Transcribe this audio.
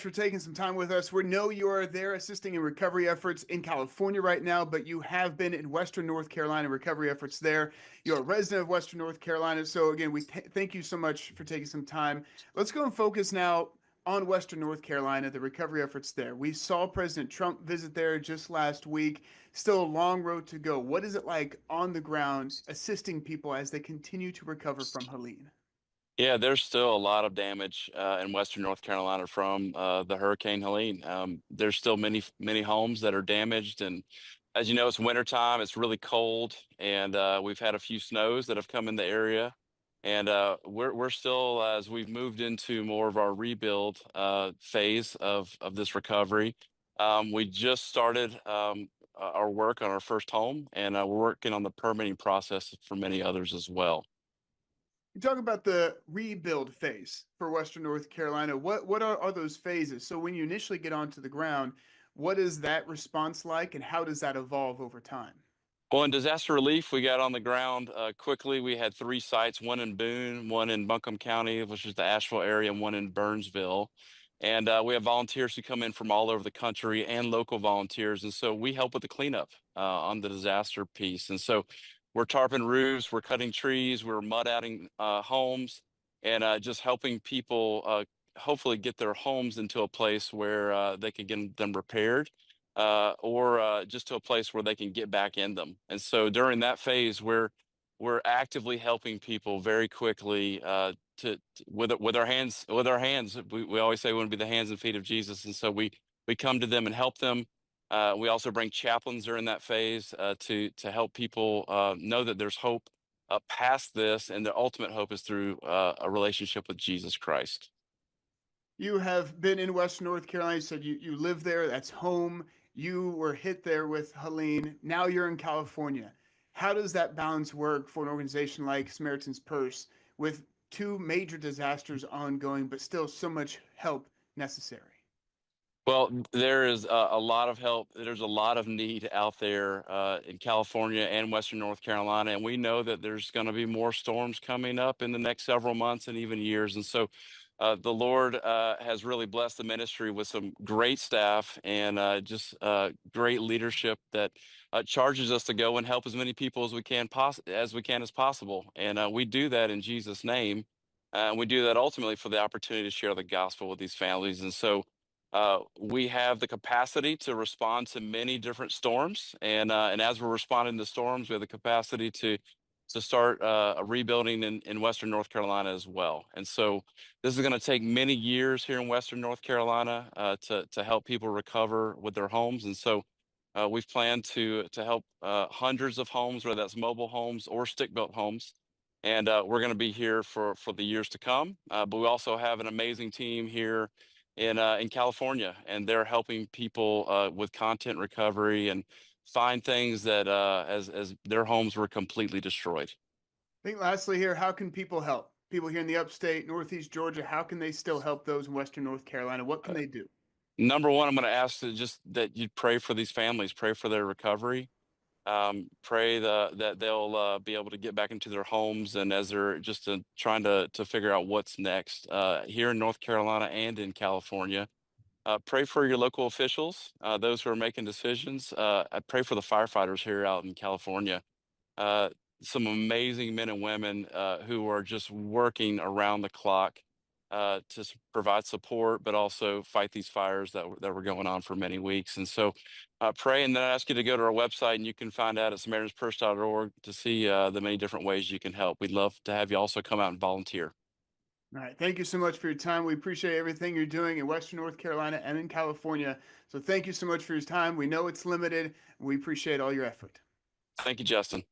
For taking some time with us. We know you are there assisting in recovery efforts in California right now, but you have been in Western North Carolina, recovery efforts there. You're a resident of Western North Carolina. So again, we thank you so much for taking some time. Let's go and focus now on Western North Carolina, the recovery efforts there. We saw President Trump visit there just last week. Still a long road to go. What is it like on the ground assisting people as they continue to recover from Helene? Yeah, there's still a lot of damage in Western North Carolina from the Hurricane Helene. There's still many homes that are damaged, and as you know, it's wintertime. It's really cold, and we've had a few snows that have come in the area, and we're still as we've moved into more of our rebuild phase of this recovery. We just started our work on our first home, and we're working on the permitting process for many others as well. You talk about the rebuild phase for Western North Carolina. What are those phases? So when you initially get onto the ground, what is that response like, and how does that evolve over time? Well, in disaster relief, we got on the ground quickly. We had three sites, one in Boone, one in Buncombe County, which is the Asheville area, and one in Burnsville. And we have volunteers who come in from all over the country and local volunteers. And so we help with the cleanup on the disaster piece. And so we're tarping roofs, we're cutting trees, we're mud outing homes, and just helping people hopefully get their homes into a place where they can get them repaired or just to a place where they can get back in them. And so during that phase, we're actively helping people very quickly with our hands. We always say we want to be the hands and feet of Jesus, and so we come to them and help them. We also bring chaplains during that phase to help people know that there's hope past this, and the ultimate hope is through a relationship with Jesus Christ. You have been in Western North Carolina. You said you live there. That's home. You were hit there with Helene. Now you're in California. How does that balance work for an organization like Samaritan's Purse with two major disasters ongoing, but still so much help necessary? Well, there is a lot of help. There's a lot of need out there in California and Western North Carolina, and we know that there's going to be more storms coming up in the next several months and even years. And so, the Lord has really blessed the ministry with some great staff and just great leadership that charges us to go and help as many people as we can as possible. And we do that in Jesus' name. We do that ultimately for the opportunity to share the gospel with these families. And so we have the capacity to respond to many different storms, and as we're responding to storms, we have the capacity to start rebuilding in Western North Carolina as well. And so this is going to take many years here in Western North Carolina to help people recover with their homes. And so we've planned to help hundreds of homes, whether that's mobile homes or stick-built homes. And we're going to be here for the years to come. But we also have an amazing team here in California, and they're helping people with content recovery and find things that as their homes were completely destroyed. I think lastly here, how can people help? People here in the upstate, Northeast Georgia, how can they still help those in Western North Carolina? What can Uh, they do? Number one, I'm going to ask that you pray for these families, pray for their recovery, pray that they'll be able to get back into their homes, and as they're just trying to figure out what's next here in North Carolina and in California. Pray for your local officials, those who are making decisions. I pray for the firefighters here out in California. Uh, some amazing men and women who are just working around the clock provide support, but also fight these fires that were going on for many weeks. And so pray, and then I ask you to go to our website, and you can find out at SamaritansPurse.org to see the many different ways you can help. We'd love to have you also come out and volunteer. All right. Thank you so much for your time. We appreciate everything you're doing in Western North Carolina and in California. So thank you so much for your time. We know it's limited. And we appreciate all your effort. Thank you, Justin.